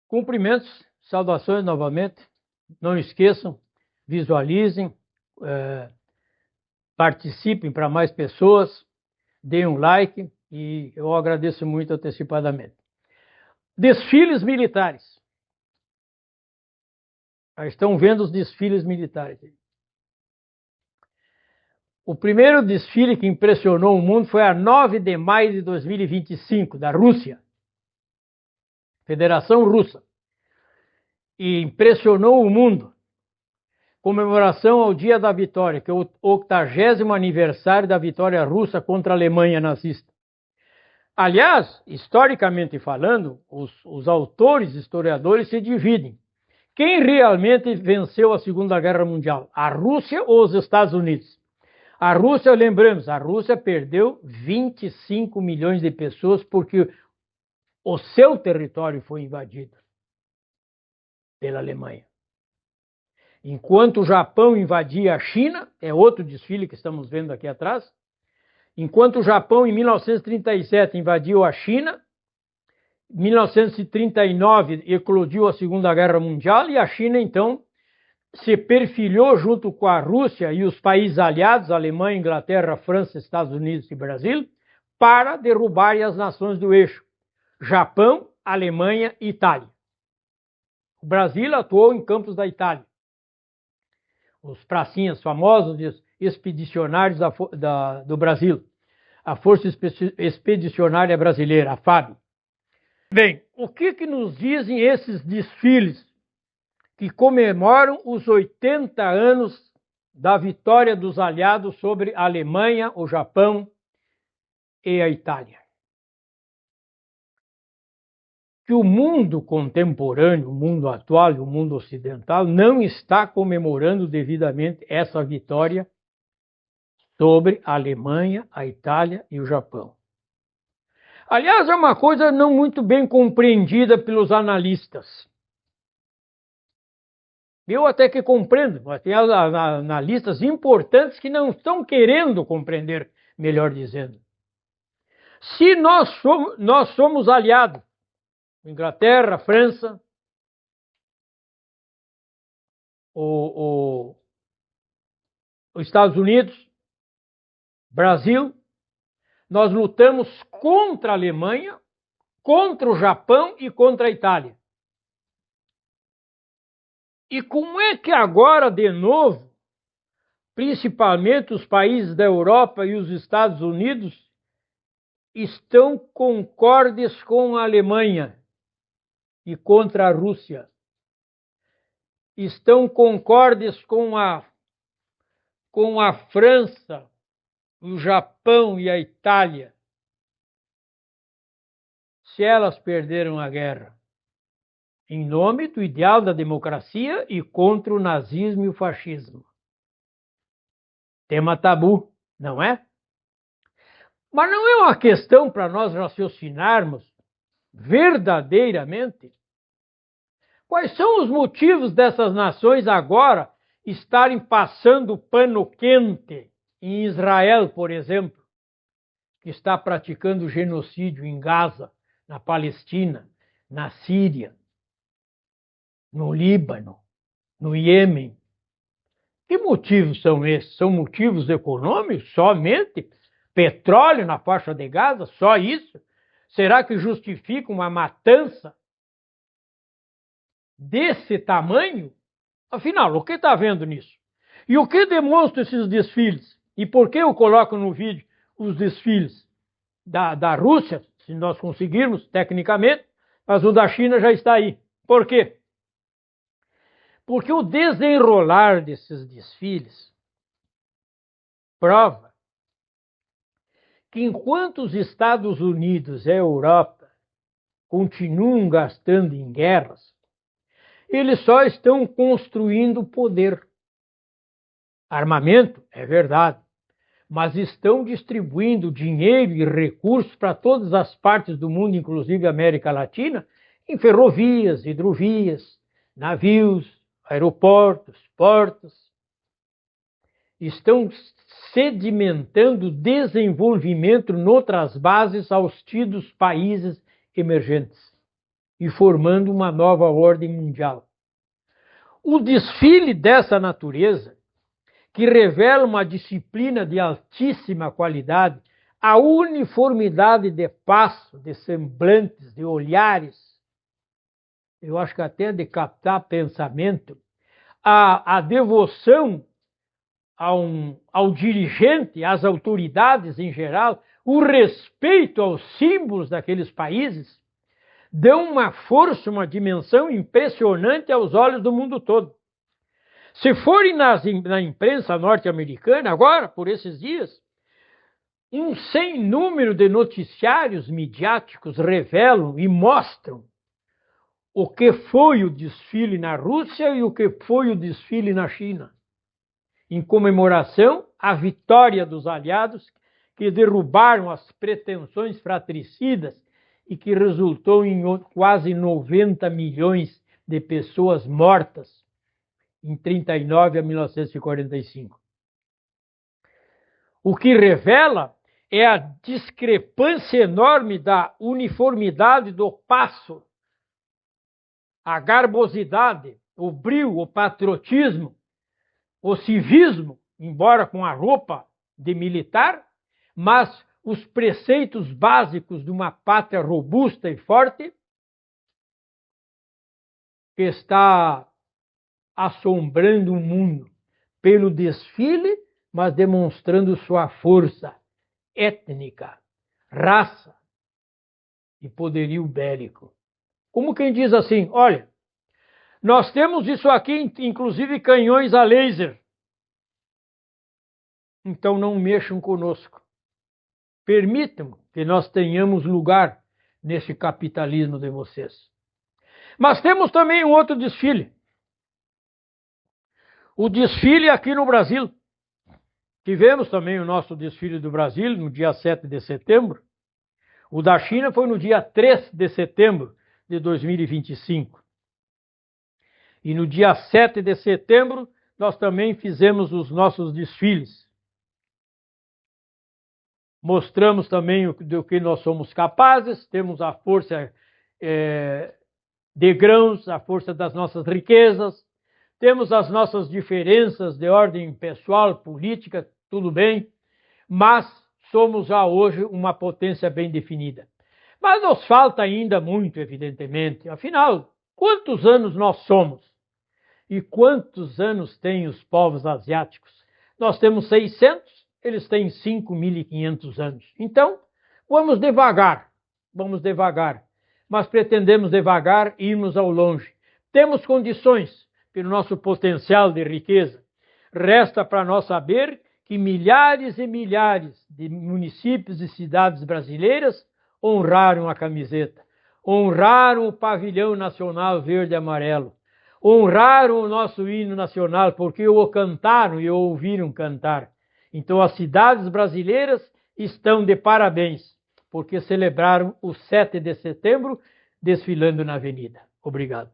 Cumprimentos, saudações novamente. Não esqueçam, visualizem, participem para mais pessoas, deem um like e eu agradeço muito antecipadamente. Desfiles militares. Já estão vendo os desfiles militares. O primeiro desfile que impressionou o mundo foi a 9 de maio de 2025, da Rússia, Federação Russa. E impressionou o mundo. Comemoração ao Dia da Vitória, que é o 80º aniversário da vitória russa contra a Alemanha nazista. Aliás, historicamente falando, os autores, historiadores se dividem. Quem realmente venceu a Segunda Guerra Mundial? A Rússia ou os Estados Unidos? A Rússia, lembramos, a Rússia perdeu 25 milhões de pessoas porque o seu território foi invadido pela Alemanha. Enquanto o Japão invadia a China, é outro desfile que estamos vendo aqui atrás, enquanto o Japão, em 1937, invadiu a China, em 1939 eclodiu a Segunda Guerra Mundial e a China, então, se perfilhou junto com a Rússia e os países aliados, Alemanha, Inglaterra, França, Estados Unidos e Brasil, para derrubarem as nações do eixo, Japão, Alemanha e Itália. O Brasil atuou em campos da Itália. Os pracinhas famosos expedicionários do Brasil, a Força Expedicionária Brasileira, a FAB. Bem, o que nos dizem esses desfiles que comemoram os 80 anos da vitória dos aliados sobre a Alemanha, o Japão e a Itália? Que o mundo contemporâneo, o mundo atual e o mundo ocidental não está comemorando devidamente essa vitória sobre a Alemanha, a Itália e o Japão. Aliás, é uma coisa não muito bem compreendida pelos analistas. Eu até que compreendo, mas tem analistas importantes que não estão querendo compreender, melhor dizendo. Se nós somos aliados, Inglaterra, França, os Estados Unidos, Brasil, nós lutamos contra a Alemanha, contra o Japão e contra a Itália. E como é que agora, de novo, principalmente os países da Europa e os Estados Unidos, estão concordes com a Alemanha e contra a Rússia? Estão concordes com a França, o Japão e a Itália, se elas perderam a guerra, em nome do ideal da democracia e contra o nazismo e o fascismo. Tema tabu, não é? Mas não é uma questão para nós raciocinarmos verdadeiramente quais são os motivos dessas nações agora estarem passando pano quente em Israel, por exemplo, que está praticando genocídio em Gaza, na Palestina, na Síria, no Líbano, no Iêmen. Que motivos são esses? São motivos econômicos somente? Petróleo na faixa de Gaza? Só isso? Será que justifica uma matança desse tamanho? Afinal, o que está vendo nisso? E o que demonstra esses desfiles? E por que eu coloco no vídeo os desfiles da Rússia, se nós conseguirmos, tecnicamente, mas o da China já está aí. Por quê? Porque o desenrolar desses desfiles prova que enquanto os Estados Unidos e a Europa continuam gastando em guerras, eles só estão construindo poder. Armamento, é verdade, mas estão distribuindo dinheiro e recursos para todas as partes do mundo, inclusive a América Latina, em ferrovias, hidrovias, navios, aeroportos, portos. Estão sedimentando desenvolvimento noutras bases aos tidos países emergentes. e formando uma nova ordem mundial. O desfile dessa natureza, que revela uma disciplina de altíssima qualidade, a uniformidade de passo, de semblantes, de olhares, eu acho que até de captar pensamento, a devoção ao dirigente, às autoridades em geral, o respeito aos símbolos daqueles países, dão uma força, uma dimensão impressionante aos olhos do mundo todo. Se forem na imprensa norte-americana, agora, por esses dias, um sem número de noticiários midiáticos revelam e mostram o que foi o desfile na Rússia e o que foi o desfile na China, em comemoração à vitória dos aliados que derrubaram as pretensões fratricidas e que resultou em quase 90 milhões de pessoas mortas em 39 a 1945. O que revela é a discrepância enorme da uniformidade do passo, a garbosidade, o brio, o patriotismo, o civismo, embora com a roupa de militar, mas os preceitos básicos de uma pátria robusta e forte que está assombrando o mundo pelo desfile, mas demonstrando sua força étnica, raça e poderio bélico. Como quem diz assim, olha, nós temos isso aqui, inclusive canhões a laser. Então não mexam conosco. Permitam que nós tenhamos lugar nesse capitalismo de vocês. Mas temos também um outro desfile. O desfile aqui no Brasil. Tivemos também o nosso desfile do Brasil no dia 7 de setembro. O da China foi no dia 3 de setembro de 2025. E no dia 7 de setembro nós também fizemos os nossos desfiles. Mostramos também do que nós somos capazes, temos a força de grãos, a força das nossas riquezas, temos as nossas diferenças de ordem pessoal, política, tudo bem, mas somos já hoje uma potência bem definida. Mas nos falta ainda muito, evidentemente. Afinal, quantos anos nós somos? E quantos anos têm os povos asiáticos? Nós temos 600, eles têm 5.500 anos. Então, vamos devagar, mas pretendemos devagar irmos ao longe. Temos condições pelo nosso potencial de riqueza. Resta para nós saber que milhares e milhares de municípios e cidades brasileiras honraram a camiseta, honraram o pavilhão nacional verde e amarelo, honraram o nosso hino nacional porque o cantaram e o ouviram cantar. Então as cidades brasileiras estão de parabéns, porque celebraram o 7 de setembro desfilando na avenida. Obrigado.